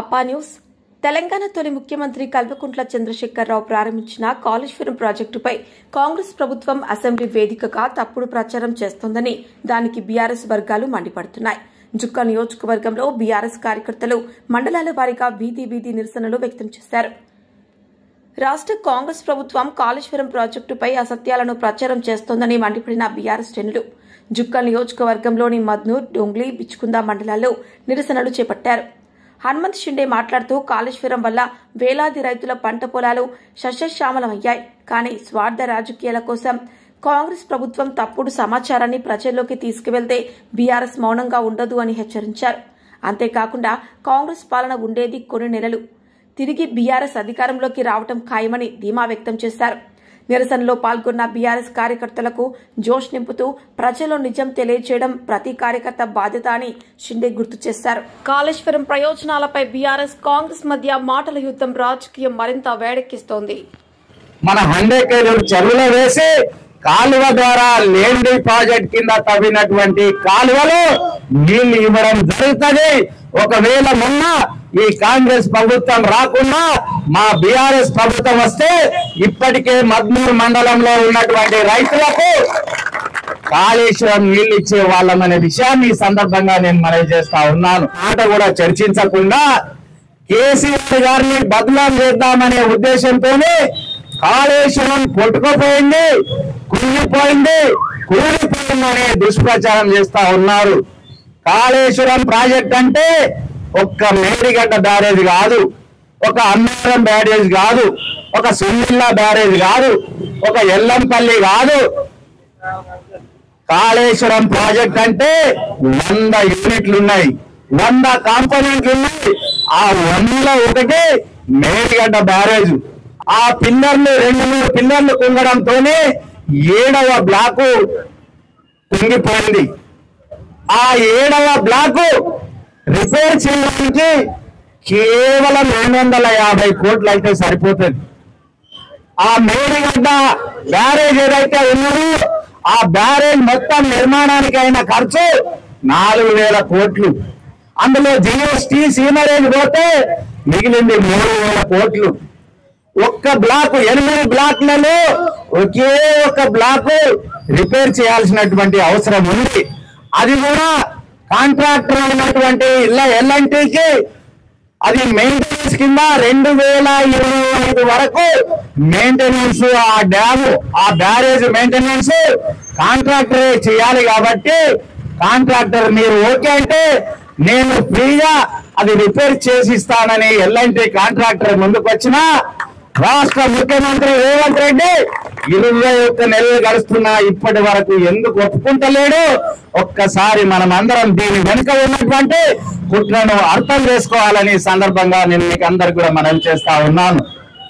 అప్పా న్యూస్. తెలంగాణ తొలి ముఖ్యమంత్రి కల్వకుంట్ల చంద్రశేఖరరావు ప్రారంభించిన కాళేశ్వరం ప్రాజెక్టుపై కాంగ్రెస్ ప్రభుత్వం అసెంబ్లీ వేదికగా తప్పుడు ప్రచారం చేస్తోందని దానికి బీఆర్ఎస్ వర్గాలు మండిపడుతున్నాయి. జుక్క నియోజకవర్గంలో బీఆర్ఎస్ కార్యకర్తలు మండలాల వారీగా వీధి నిరసనలు వ్యక్తం చేశారు. రాష్ట్ర కాంగ్రెస్ ప్రభుత్వం కాళేశ్వరం ప్రాజెక్టుపై అసత్యాలను ప్రచారం చేస్తోందని మండిపడిన బీఆర్ఎస్ శ్రేణులు జుక్క నియోజకవర్గంలోని మద్నూర్, డొంగ్లీ, బిచ్కుంద మండలాల్లో నిరసనలు చేపట్టారు. హనుమంత్ షిండే మాట్లాడుతూ కాళేశ్వరం వల్ల వేలాది రైతుల పంట పొలాలు సస్యశ్యామలమయ్యాయి. కానీ స్వార్థ రాజకీయాల కోసం కాంగ్రెస్ ప్రభుత్వం తప్పుడు సమాచారాన్ని ప్రజల్లోకి తీసుకువెళ్తే బీఆర్ఎస్ మౌనంగా ఉండదు అని హెచ్చరించారు. అంతేకాకుండా కాంగ్రెస్ పాలన ఉండేది కొన్ని నెలలు, తిరిగి బీఆర్ఎస్ అధికారంలోకి రావడం ఖాయమని ధీమా వ్యక్తం చేశారు. నిరసనలో పాల్గొన్న బీఆర్ఎస్ కార్యకర్తలకు జోష్ నింపుతూ ప్రజల్లో నిజం తెలియజేయడం ప్రతి కార్యకర్త బాధ్యత అని షిండే గుర్తు చేశారు. కాళేశ్వరం ప్రయోజనాలపై బీఆర్ఎస్ కాంగ్రెస్ మధ్య మాటల యుద్ధం రాజకీయం మరింత వేడెక్కిస్తోంది. మన 100 కేజీలు చెరువులో వేసి కాలువ ద్వారా లేండి ప్రాజెక్ట్ కింద తవ్వినటువంటి కాలువలు నీళ్లు ఇవ్వడం జరుగుతుంది. ఒకవేళ మొన్న ఈ కాంగ్రెస్ ప్రభుత్వం రాకుండా మా బీఆర్ఎస్ ప్రభుత్వం వస్తే ఇప్పటికే మద్నూర్ మండలంలో ఉన్నటువంటి రైతులకు కాళేశ్వరం నీళ్లు ఇచ్చే వాళ్ళమనే విషయాన్ని ఈ సందర్భంగా నేను మనవి చేస్తా ఉన్నాను. మాట కూడా చర్చించకుండా కేసీఆర్ గారిని బదనాం చేద్దామనే ఉద్దేశంతోనే కాళేశ్వరం కొట్టుకుపోయింది, కూలిపోయింది అనే దుష్ప్రచారం చేస్తా ఉన్నారు. కాళేశ్వరం ప్రాజెక్ట్ అంటే ఒక్క మేడిగడ్డ బ్యారేజ్ కాదు, ఒక అన్నారం బ్యారేజ్ కాదు, ఒక సుమిల్లా బ్యారేజ్ కాదు, ఒక ఎల్లంపల్లి కాదు. కాళేశ్వరం ప్రాజెక్ట్ అంటే 100 యూనిట్లు ఉన్నాయి, 100 కాంపోనెంట్లు ఉన్నాయి. ఆ 100లో ఒకటి మేడిగడ్డ బ్యారేజ్. ఆ పిల్లర్లు 2-3 పిల్లర్లు కుంగడంతోనే 7వ బ్లాకు కుంగిపోయింది. ఆ 7వ బ్లాకు రిపేర్ చేయడానికి కేవలం 250 కోట్లు అయితే సరిపోతుంది. ఆ మేడిగడ్డ బ్యారేజ్ ఏదైతే ఉన్నదో ఆ బ్యారేజ్ మొత్తం నిర్మాణానికి అయిన ఖర్చు 4000 కోట్లు. అందులో జిఎస్టీ సీమరేజ్ పోతే మిగిలింది 3000 కోట్లు. ఒక్క బ్లాకు 8 బ్లాక్లలో ఒకే ఒక బ్లాకు రిపేర్ చేయాల్సినటువంటి అవసరం ఉంది. అది కూడా కాంట్రాక్టర్ అయినటువంటి ఎల్ఎన్టీకి అది మెయింటెనెన్స్ కింద 2025 వరకు మెయింటెనెన్స్, ఆ డ్యాము ఆ బ్యారేజ్ మెయింటెనెన్స్ కాంట్రాక్టరే చేయాలి. కాబట్టి కాంట్రాక్టర్ మీరు ఓకే అంటే నేను ఫ్రీగా అది రిపేర్ చేసి ఇస్తానని ఎల్ఎన్టీ కాంట్రాక్టర్ ముందుకు వచ్చినా రాష్ట్ర ముఖ్యమంత్రి రేవంత్ రెడ్డి 21 నెలలు గడుస్తున్నా ఇప్పటి వరకు ఎందుకు ఒప్పుకుంటలేడు? ఒక్కసారి మనం అందరం దీని వెనుక ఉన్నటువంటి కుట్రను అర్థం చేసుకోవాలని సందర్భంగా నేను మీకు అందరికి కూడా మనవి చేస్తా ఉన్నాను.